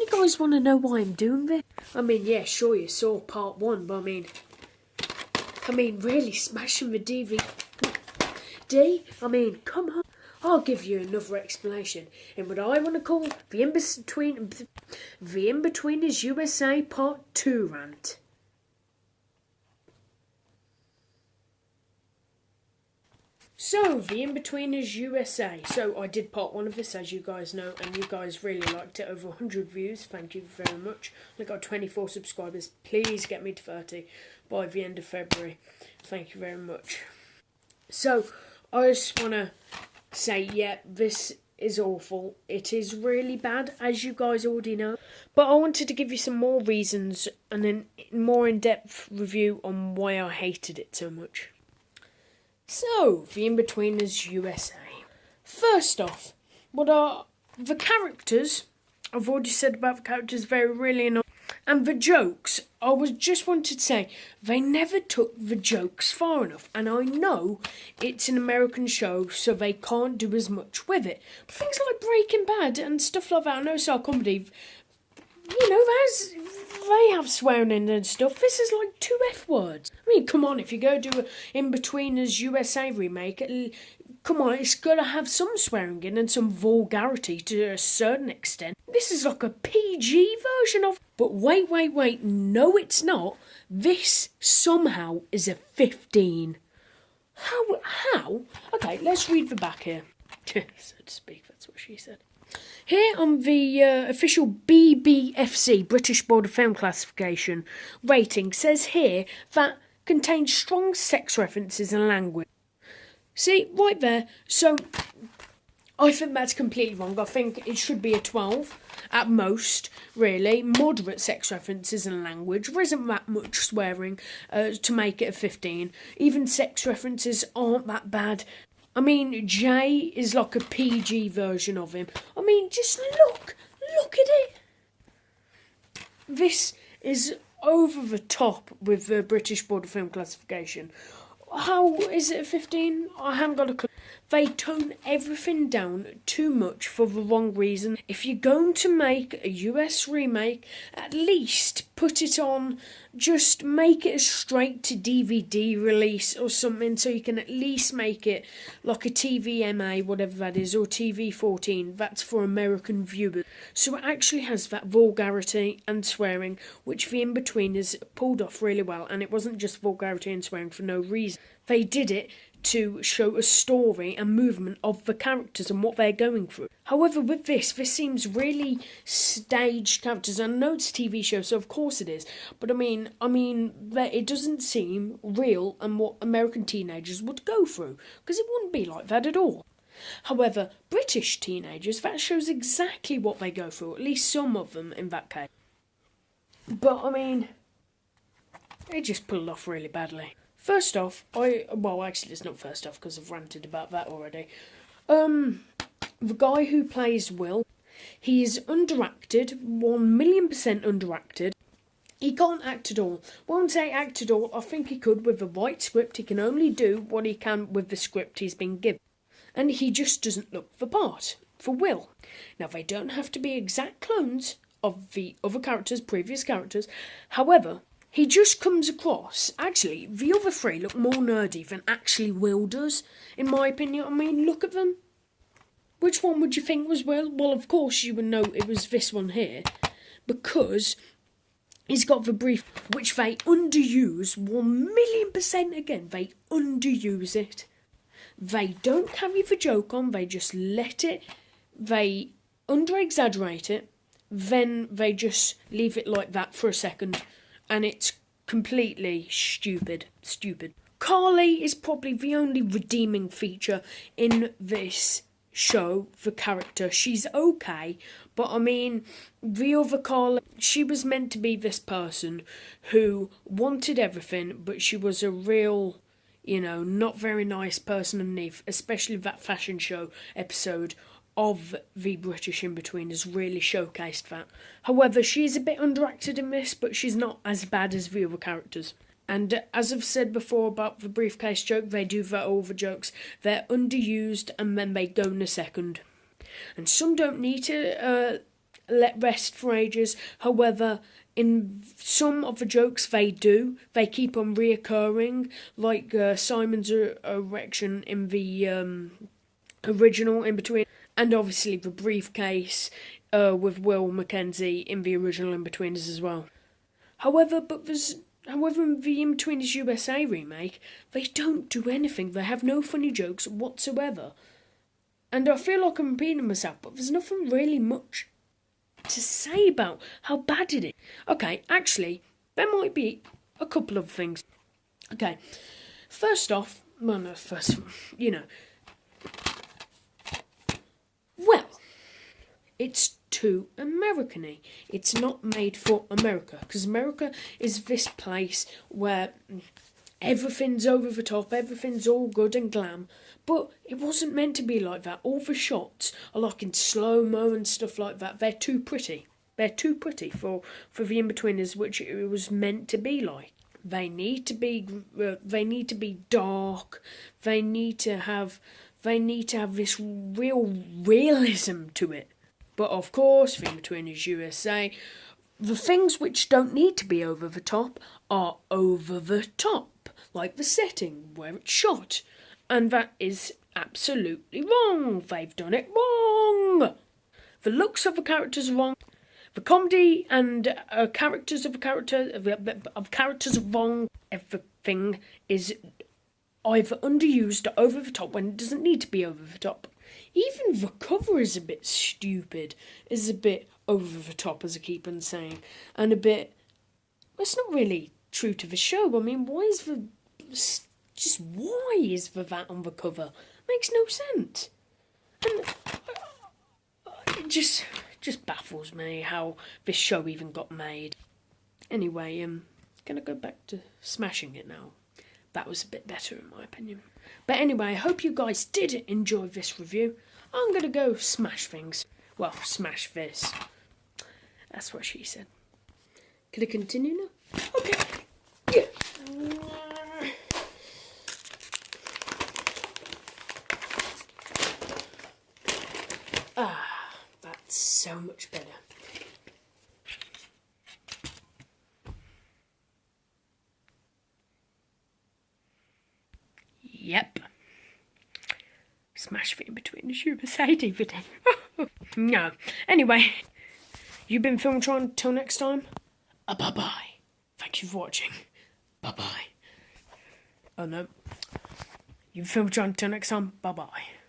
you guys want to know why I'm doing this? I mean, yeah, sure, you saw part 1, but I mean, really smashing the DVD. I mean, come on. I'll give you another explanation in what I want to call the Inbetweeners USA Part 2 rant. So, the Inbetweeners USA. So, I did part 1 of this, as you guys know, and you guys really liked it. Over 100 views. Thank you very much. I got 24 subscribers. Please get me to 30 by the end of February. Thank you very much. So, I just want to say, yeah, this is awful. It is really bad, as you guys already know. But I wanted to give you some more reasons and a more in-depth review on why I hated it so much. So, the Inbetweeners USA. First off, what are the characters? I've already said about the characters, they're really annoying. And the jokes, I just wanted to say, they never took the jokes far enough. And I know it's an American show, so they can't do as much with it. But things like Breaking Bad and stuff like that, I know it's our comedy, you know, they have swearing in and stuff. This is like 2 F words. I mean, come on, if you go do an Inbetweeners USA remake, come on, it's got to have some swearing in and some vulgarity to a certain extent. This is like a PG version of... But wait, no it's not. This somehow is a 15. How? Okay, let's read the back here. So to speak, that's what she said. Here on the official BBFC, British Board of Film Classification, rating says here that contains strong sex references and language. See, right there. So, I think that's completely wrong. I think it should be a 12 at most, really. Moderate sex references and language. There isn't that much swearing to make it a 15. Even sex references aren't that bad. I mean, Jay is like a PG version of him. I mean, just look at it. This is over the top with the British Board of Film Classification. How is it a 15? I haven't got a clue. They tone everything down too much for the wrong reason. If you're going to make a US remake, at least put it on, just make it a straight to DVD release or something, so you can at least make it like a TVMA, whatever that is, or TV14. That's for American viewers. So it actually has that vulgarity and swearing, which the Inbetweeners pulled off really well, and it wasn't just vulgarity and swearing for no reason. They did it to show a story and movement of the characters and what they're going through. However, with this seems really staged characters. I know it's a TV show, so of course it is. But I mean, it doesn't seem real and what American teenagers would go through, because it wouldn't be like that at all. However, British teenagers, that shows exactly what they go through, at least some of them in that case. But I mean, it just pulled off really badly. First off, actually it's not first off because I've ranted about that already. The guy who plays Will, he is underacted, 1,000,000% underacted. He can't act at all. Won't say act at all, I think he could with the right script. He can only do what he can with the script he's been given. And he just doesn't look the part for Will. Now, they don't have to be exact clones of the other characters, previous characters. However, he just comes across... Actually, the other 3 look more nerdy than actually Will does, in my opinion. I mean, look at them. Which one would you think was Will? Well, of course you would know it was this one here, because he's got the brief, which they underuse 1,000,000% again. They underuse it. They don't carry the joke on, they just let it. They under-exaggerate it, then they just leave it like that for a second. And it's completely stupid. Carly is probably the only redeeming feature in this show, the character. She's okay, but I mean, the other Carly, she was meant to be this person who wanted everything, but she was a real, not very nice person underneath, especially that fashion show episode of the British Inbetweeners really showcased that. However, she's a bit underacted in this, but she's not as bad as the other characters. And as I've said before about the briefcase joke, they do that all the jokes. They're underused and then they go in a second. And some don't need to let rest for ages. However, in some of the jokes they do, they keep on reoccurring, like Simon's erection in the original In Between, and obviously the briefcase with Will Mackenzie in the original In Betweeners as well. However, in the In Betweeners USA remake, they don't do anything. They have no funny jokes whatsoever. And I feel like I'm repeating myself, but there's nothing really much to say about how bad it is. Okay, actually, there might be a couple of things. Okay, first off, well, it's too American-y. It's not made for America, because America is this place where everything's over the top, everything's all good and glam, but it wasn't meant to be like that. All the shots are like in slow-mo and stuff like that. They're too pretty. They're too pretty for the In-Betweeners, which it was meant to be like. They need to be dark. They need to have this real realism to it. But of course, the In-Betweeners USA, the things which don't need to be over the top are over the top, like the setting where it's shot. And that is absolutely wrong. They've done it wrong. The looks of the characters are wrong. The comedy and characters are wrong. Everything is either underused or over the top when it doesn't need to be over the top. Even the cover is a bit stupid, is a bit over the top, as I keep on saying, and a bit. Well, it's not really true to the show. I mean, why is that on the cover? Makes no sense, and it just baffles me how this show even got made. Anyway, gonna go back to smashing it now. That was a bit better in my opinion. But anyway, I hope you guys did enjoy this review. I'm going to go smash things. Well, smash this. That's what she said. Can I continue now? Okay. Yeah. That's so much better. Yep. Smash the In-Betweeners USA DVD. No. Anyway, you've been Filmtron. Till next time. Bye-bye. Thank you for watching. Bye-bye. Oh no. You've been Filmtron. Till next time. Bye-bye.